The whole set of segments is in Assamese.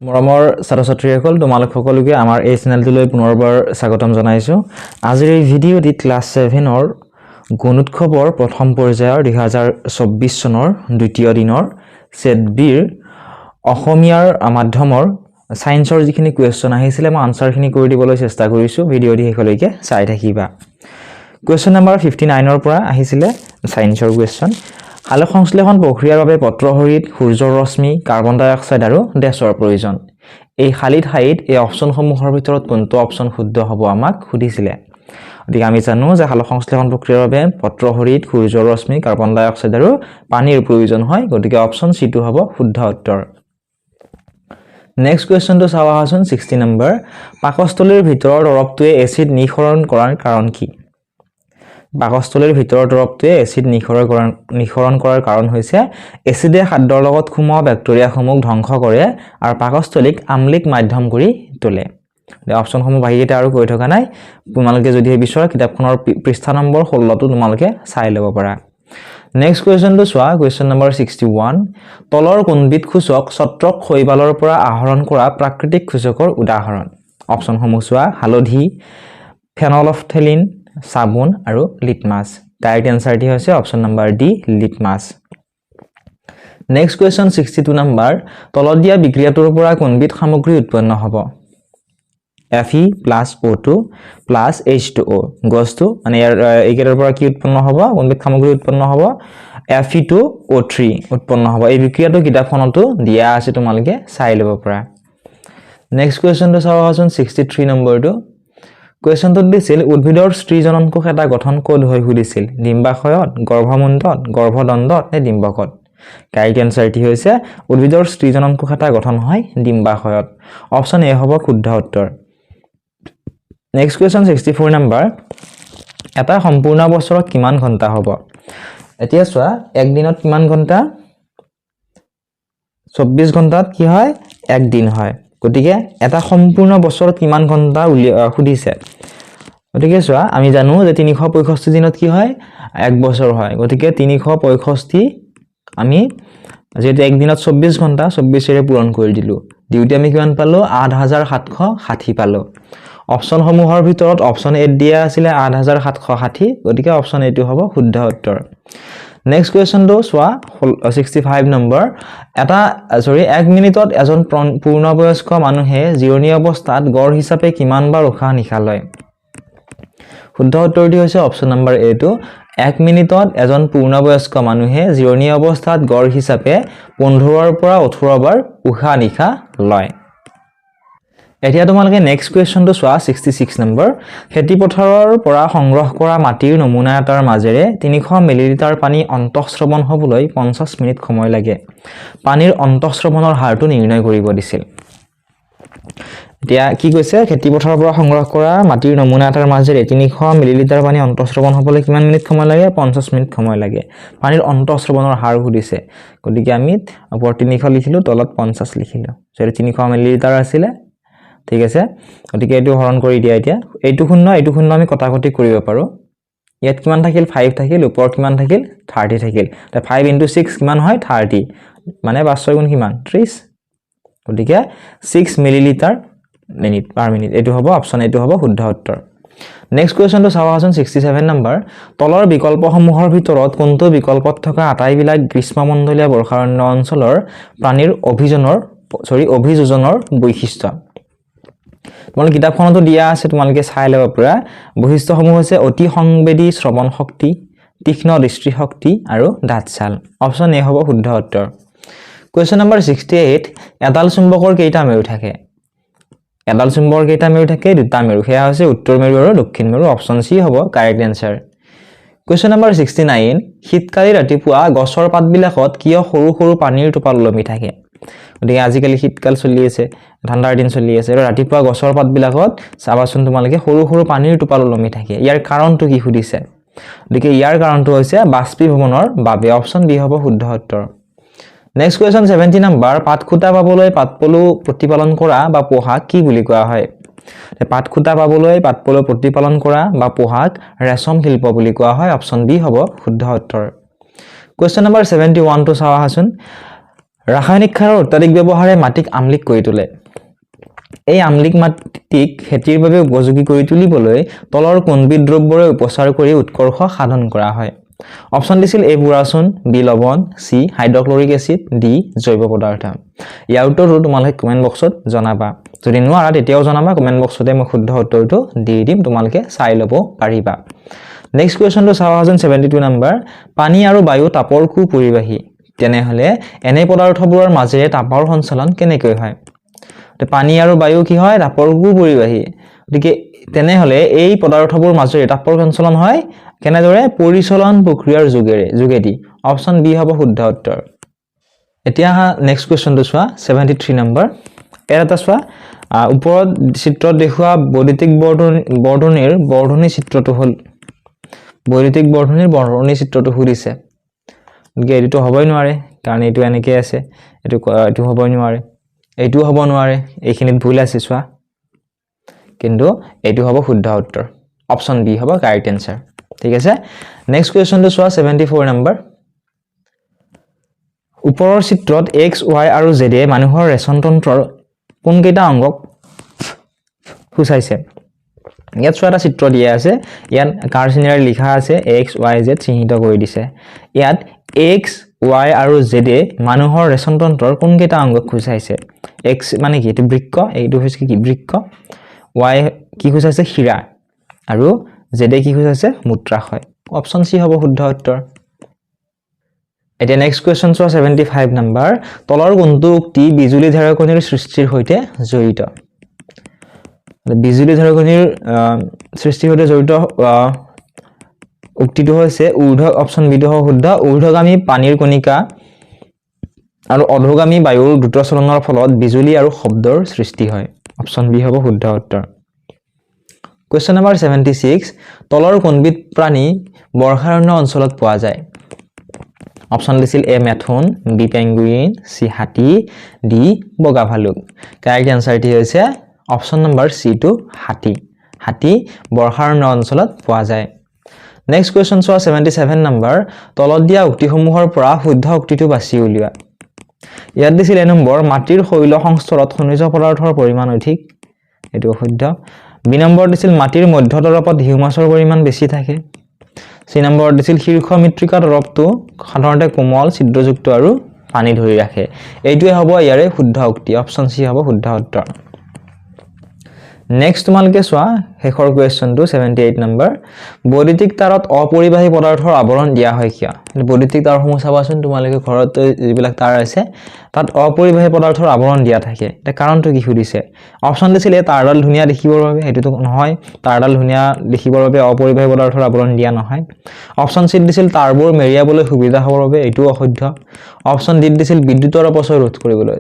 মৰমৰ ছাত্ৰ-ছাত্ৰীসকল তোমালোক সকলোকে আমাৰ এই চেনেলটোলৈ পুনৰবাৰ স্বাগতম জনাইছো। আজিৰ এই ভিডিঅ'টি ক্লাছ 7 ৰ গণোৎসৱৰ প্ৰথম পৰ্যায়ৰ 2024 চনৰ দ্বিতীয় দিনৰ সেট বিৰ অসমীয়াৰ মাধ্যমৰ সায়েন্সৰ যিখিনি কোৱেশ্চন আহিছিলে মই আনসাৰখিনি কৰি দিবলৈ চেষ্টা কৰিছো। ভিডিঅ'টি শেষলৈকে চাই থাকিবা। কোৱেশ্চন নম্বৰ 59 ৰ পৰা আহিছিলে সায়েন্সৰ কোৱেশ্চন। সালোক সংশ্লেষণ প্ৰক্ৰিয়াৰ বাবে পত্ৰহৰিত সূৰ্যৰ ৰশ্মি, কাৰ্বন ডাই অক্সাইড আৰু ডেছৰ প্ৰয়োজন। এই খালি ঠাইত এই অপচনসমূহৰ ভিতৰত কোনটো অপচন শুদ্ধ হ'ব আমাক সুধিছিলে। গতিকে আমি জানো যে সালোক সংশ্লেষণ প্ৰক্ৰিয়াৰ বাবে পত্ৰহৰিত সূৰ্যৰ ৰশ্মি, কাৰ্বন ডাই অক্সাইড আৰু পানীৰ প্ৰয়োজন হয়। গতিকে অপচন সি টো হ'ব শুদ্ধ উত্তৰ। নেক্সট কোৱেশ্চনটো চাও আহাচোন 60 নম্বৰ। পাকস্থলীৰ ভিতৰৰ দৰৱটোৱে এচিড নিঃসৰণ কৰাৰ কাৰণ কি? পাকস্থলীৰ ভিতৰৰ দৰৱটোৱে এচিড নিঃসৰণ কৰাৰ কাৰণ হৈছে এচিডে খাদ্যৰ লগত সোমোৱা বেক্টেৰিয়াসমূহ ধ্বংস কৰে আৰু পাকস্থলীক আম্লিক মাধ্যম কৰি তোলে। অপচনসমূহ বাহিৰতে আৰু কৈ থকা নাই। তোমালোকে যদি বিচৰা কিতাপখনৰ পৃষ্ঠা নম্বৰ 16 টো তোমালোকে চাই ল'ব পাৰা। নেক্সট কোৱেশ্চনটো চোৱা, কোৱেশ্চন নম্বৰ 61। তলৰ কোনবিধ সূচক ছত্ৰক শৈবালৰ পৰা আহৰণ কৰা প্ৰাকৃতিক সূচকৰ উদাহৰণ? অপচনসমূহ চোৱা, হালধি, ফেনলফথেলিন, সাবুন আৰু লিটমাছ। কাৰেক্ট এনসাৰটি হৈছে option number D, litmus. Next question 62 number. তলত দিয়া বিক্ৰিয়াটোৰ পৰা কোনবিধ সামগ্ৰী উৎপন্ন হ'ব? Fe+O2 + H2O। গছটো মানে এইকেইটাৰ পৰা কি উৎপন্ন হ'ব? কোনবিধ সামগ্ৰী উৎপন্ন হ'ব? Fe2O3 উৎপন্ন হ'ব। এই বিক্ৰিয়াটো কিতাপখনতো দিয়া আছে, তোমালোকে চাই ল'ব পাৰা। নেক্সট কুৱেশ্যনটো চাও আহাচোন 63 নম্বৰটো। কুৱেশ্যনটোত দিছিল উদ্ভিদৰ স্ত্ৰী জননকোষ এটা গঠন ক'ত হৈ সুধিছিল? ডিম্বাশয়ত, গৰ্ভমুণ্ডত, গৰ্ভদণ্ডত নে ডিম্বকত? কাৰেক্ট এনসাৰটি হৈছে উদ্ভিদৰ স্ত্ৰী জননকোষ এটা গঠন হয় ডিম্বাশয়ত। অপচন এ হ'ব শুদ্ধ উত্তৰ। Next question 64 number. এটা সম্পূৰ্ণ বছৰত কিমান ঘণ্টা হ'ব? এতিয়া চোৱা, এক দিনত কিমান ঘণ্টা? 24 ঘণ্টাত কি হয়? এক দিন হয়। গতিকে এটা সম্পূৰ্ণ বছৰত কিমান ঘণ্টা সুধিছে। গতিকে চোৱা, আমি জানো যে 365 দিনত কি হয়? এক বছৰ হয়। গতিকে 365 আমি যেহেতু এক দিনত 24 ঘণ্টা 24 পূৰণ কৰি দিলো। দিওঁতে আমি কিমান পালো? 8760 পালো। অপচনসমূহৰ ভিতৰত অপচন এ দিয়া আছিলে 8760। গতিকে অপচন এটো হ'ব শুদ্ধ উত্তৰ। নেক্সট কুৱেশ্যনটো চোৱা 65 নম্বৰ। এক মিনিটত এজন পূৰ্ণবয়স্ক মানুহে জিৰণি অৱস্থাত গড় হিচাপে কিমান বাৰ উশাহ নিশাহ লয়? শুদ্ধ উত্তৰটি হৈছে অপচন নম্বৰ এ টো। এক মিনিটত এজন পূৰ্ণবয়স্ক মানুহে জিৰণি অৱস্থাত গড় হিচাপে 15 পৰা 18 বাৰ উশাহ নিশাহ লয়। এতিয়া তোমালোকে নেক্সট কুৱেশ্যনটো চোৱা 66 নম্বৰ। খেতিপথাৰৰ পৰা সংগ্ৰহ কৰা মাটিৰ নমুনা এটাৰ মাজেৰে 300 মিলিলিটাৰ পানী অন্তঃস্ৰৱণ হ'বলৈ 50 মিনিট সময় লাগে। পানীৰ অন্তঃস্ৰৱণৰ হাৰটো নিৰ্ণয় কৰিব দিছিল। এতিয়া কি কৈছে? খেতিপথাৰৰ পৰা সংগ্ৰহ কৰা মাটিৰ নমুনা এটাৰ মাজেৰে 300 মিলিলিটাৰ পানী অন্তঃস্ৰৱণ হ'বলৈ কিমান মিনিট সময় লাগে? 50 মিনিট সময় লাগে। পানীৰ অন্তঃস্ৰৱণৰ হাৰ সুধিছে। গতিকে আমি ওপৰত 300 লিখিলো, তলত 50 লিখিলো। যেহেতু 300 মিলিলিটাৰ আছিলে, ঠিক আছে। গতিকে এইটো হৰণ কৰি দিয়া। এতিয়া এইটো শূন্য আমি কটাকটি কৰিব পাৰো। ইয়াত কিমান থাকিল? 5 থাকিল। ওপৰত কিমান থাকিল? 30 থাকিল। 5 × 6 কিমান হয়? 30। মানে 5 গুণ কিমান? 30। গতিকে 6 মিলিলিটাৰ পাৰ মিনিট। এইটো হ'ব অপচন, এইটো হ'ব শুদ্ধ উত্তৰ। নেক্সট কুৱেশ্যনটো চাও আহাচোন 67 নম্বৰ। তলৰ বিকল্পসমূহৰ ভিতৰত কোনটো বিকল্পত থকা আটাইবিলাক গ্ৰীষ্মমণ্ডলীয় বৰ্ষাৰণ্য অঞ্চলৰ প্ৰাণীৰ অভিযোজনৰ বৈশিষ্ট্য? তোমালোকে কিতাপখনতো দিয়া আছে, তোমালোকে চাই ল'ব পাৰা। বৈশিষ্ট্যসমূহ হৈছে অতি সংবেদী শ্ৰৱণ শক্তি, তীক্ষ্ণ দৃষ্টিশক্তি আৰু দাঁত ছাল। অপচন এ হ'ব শুদ্ধ উত্তৰ। Question number 68। এডাল চুম্বকৰ কেইটা মেৰু থাকে? এডাল চুম্বকৰ কেইটা মেৰু থাকে? দুটা মেৰু। সেয়া হৈছে উত্তৰ মেৰু আৰু দক্ষিণ মেৰু। অপচন চি হ'ব কাৰেক্ট এনসাৰ। Question number 69। শীতকালি ৰাতিপুৱা গছৰ পাতবিলাকত কিয় সৰু সৰু পানীৰ টোপাল ওলমি থাকে? গতিকে আজিকালি শীতকাল চলি আছে, ঠাণ্ডাৰ দিন চলি আছে, আৰু ৰাতিপুৱা গছৰ পাতবিলাকত চাবাচোন তোমালোকে সৰু সৰু পানীৰ টোপাল ওলমি থাকে। ইয়াৰ কাৰণটো কি সুধিছে? গতিকে ইয়াৰ কাৰণটো হৈছে বাষ্পীভৱনৰ বাবে। অপচন বি হ'ব শুদ্ধ উত্তৰ। Next question 70 number. পাতখুটা পাবলৈ পাতপলু প্ৰতিপালন কৰা বা পোহাক কি বুলি কোৱা হয়? পাতখুটা পাবলৈ পাতপলু প্ৰতিপালন কৰা বা পোহাক ৰেচম শিল্প বুলি কোৱা হয়। অপচন বি হ'ব শুদ্ধ উত্তৰ। কুৱেশ্যন নম্বৰ 71টো চাও আহাচোন। ৰাসায়নিক সাৰৰ অত্যাধিক ব্যৱহাৰে মাটিক আমলিক কৰি তোলে এই আমলিক মাটিক খেতিৰ বাবে উপযোগী কৰি তুলিবলৈ তলৰ কোনবিধ দ্ৰব্যৰে উপচাৰ কৰি উৎকৰ্ষ সাধন কৰা হয় অপচন দিছিল এ বুৰাচুন বি লৱণ সি হাইড্ৰক্লৰিক এচিড ডি জৈৱ পদাৰ্থ ইয়াৰ উত্তৰটো তোমালোকে কমেন্ট বক্সত জনাবা যদি নোৱাৰা তেতিয়াও জনাবা কমেন্ট বক্সতে মই শুদ্ধ উত্তৰটো দি দিম তোমালোকে চাই ল'ব পাৰিবা নেক্সট কোৱেশ্চনটো চাও 72 নম্বৰ পানী আৰু বায়ু তাপৰ কু পৰিবাহী তেনেহলে এনে পদাৰ্থবোৰৰ মাজেৰে তাপৰ সঞ্চালন কেনেকৈ হয় পানী আৰু বায়ু কি হয় তাপৰ কু পৰিবাহী গতিকে তেনেহলে এই পদাৰ্থবোৰ মাজেৰে তাপৰ সঞ্চালন হয় কেনেদৰে পৰিচলন প্ৰক্ৰিয়াৰ যোগেদি অপচন বি হ'ব শুদ্ধ উত্তৰ এতিয়া নেক্সট কোৱেশ্চনটো চোৱা 73 নম্বৰ এটা চোৱা ওপৰত চিত্ৰত দেখুৱা বৈদ্যুতিক বৰ্ধনীৰ বৰ্ধনী চিত্ৰটো হ'ল বৈদ্যুতিক বৰ্ধনীৰ বৰ্ধনী চিত্ৰটো সুধিছে গতিকে এইটো হ'বই নোৱাৰে কাৰণ এইটো এনেকৈ আছে এইটো হ'বই নোৱাৰে এইটো হ'ব নোৱাৰে এইখিনিত ভুল আছে চোৱা কিন্তু এইটো হ'ব শুদ্ধ উত্তৰ অপচন বি হ'ব কাৰেক্ট আনসাৰ ঠিক আছে নেক্সট কোৱেশ্চনটো চোৱা 74 নম্বৰ ওপৰৰ চিত্ৰত x y আৰু z এ মানুহৰ ৰেচন তন্ত্ৰৰ কোন কেইটা অংগক সূচাইছে ইয়াত চোৱা এটা চিত্ৰ দিয়া আছে ইয়াত কাৰ চিনেৰে লিখা আছে x y z চিহ্নিত কৰি দিছে ইয়াত x y আৰু z এ মানুহৰ ৰেচন তন্ত্ৰৰ কোন কেইটা অংগক সূচাইছে x মানে কি এটো বৃক্ক এইটো হৈছে কি বৃক্ক y কি সূচাইছে শিৰা আৰু z এ কি সূচাইছে মূত্ৰাশয় অপচন সি হ'ব শুদ্ধ উত্তৰ এতিয়া নেক্সট কোৱেশ্চন চোৱা 75 নম্বৰ তলৰ কোনটো উক্তি বিজুলী ঢেৰেকনিৰ সৃষ্টিৰ সৈতে জড়িত বিজুলী ঢেৰেকনিৰ সৃষ্টিৰ সৈতে জড়িত উক্তিটো হৈছে ঊৰ্ধ্ব অপচন বি টো শুদ্ধ ঊৰ্ধ্বগামী পানীৰ কণিকা আৰু অধোগামী বায়ুৰ দ্ৰুত চলনৰ ফলত বিজুলী আৰু শব্দৰ সৃষ্টি হয় অপচন বি হ'ব শুদ্ধ উত্তৰ কোৱেশ্চন নম্বৰ 76 তলৰ কোনবিধ প্ৰাণী বৰ্ষাৰণ্য অঞ্চলত পোৱা যায় অপচন দিছিল এ মেথুন বি পেঙ্গুইন সি হাতী ডি বগা ভালুক কাৰেক্ট আনসাৰটি হৈছে অপচন নম্বৰ সি টু হাতী হাতী বৰ্ষাৰণ্য অঞ্চলত পোৱা যায় নেক্সট কোৱেশ্চন চোৱা 77 নম্বৰ তলত দিয়া উক্তিসমূহৰ পৰা শুদ্ধ উক্তিটো বাছি উলিওৱা ইয়াত দিছিল এ নম্বৰ মাটিৰ শৈল সংস্তৰত খনিজ পদাৰ্থৰ পৰিমাণ অধিক এটো শুদ্ধ বি নম্বৰ দিছিল মাটিৰ মধ্যতৰপত হিউমাছৰ পৰিমাণ বেছি থাকে সি নম্বৰ দিছিল শীৰ্ষ মৃত্তিকা তৰপটো সাধাৰণতে কোমল ছিদ্ৰযুক্ত আৰু পানী ধৰি ৰাখে এইটোৱে হ'ব ইয়াৰে শুদ্ধ উক্তি অপচন সি হ'ব শুদ্ধ উত্তৰ নেক্সট তোমালকে চোৱা হেখৰ কোৱেশ্চনটো 78 নম্বৰ বৈদ্যুতিক তাৰত অপৰিবাহী পদাৰ্থৰ আৱৰণ দিয়া হয় কিয় বৈদ্যুতিক তাৰসমূহ চাবাচোন তোমালকে ঘৰত যিবিলাক তাৰ আছে তাত অপৰিবাহী পদাৰ্থৰ আৱৰণ দিয়া থাকে এটা কাৰণটো কি সুধিছে অপচন দিছিল এ তাৰডাল ধুনিয়া দেখিবৰ বাবে এটো নহয় তাৰডাল ধুনিয়া দেখিবৰ বাবে অপৰিবাহী পদাৰ্থৰ আৱৰণ দিয়া নহয় অপচন সি দিছিল তাৰবোৰ মেৰিয়াবলৈ সুবিধা হ'বৰ বাবে এটো অশুদ্ধ অপচন ডি দিছিল বিদ্যুতৰ অপচয় ৰোধ কৰিবলৈ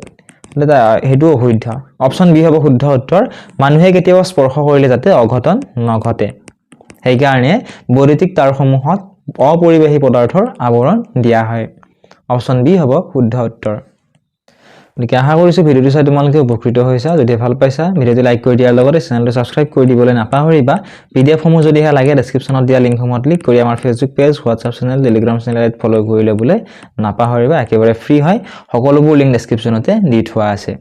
হেতু অশুদ্ধ অপচন বি হ'ব শুদ্ধ উত্তৰ মানুহে কেতিয়াবা স্পৰ্শ কৰিলে যাতে অঘটন নঘটে সেই কাৰণে বৈদ্যুতিক তাৰসমূহত অপৰিবাহী পদাৰ্থৰ আৱৰণ দিয়া হয় অপচন বি হ'ব শুদ্ধ উত্তৰ গতিকে আশা কৰিছো ভিডিওটো চাই তোমালোকে উপকৃত হৈছা যদি ভাল পাইছা ভিডিওটো লাইক কৰি দিয়াৰ লগতে চেনেলটো সাবস্ক্ৰাইব কৰি দিবলৈ নাপাহৰিবা পিডিএফ সমূহ যদি লাগে ডেসক্ৰিপচনত দিয়া লিংকসমূহত ক্লিক কৰি আমাৰ Facebook page WhatsApp channel Telegram চেনেলত ফলো কৰি ল'বলৈ নাপাহৰিবা একেবাৰে ফ্ৰী হয় সকলোবোৰ লিংক ডেসক্ৰিপচনতে দি থোৱা আছে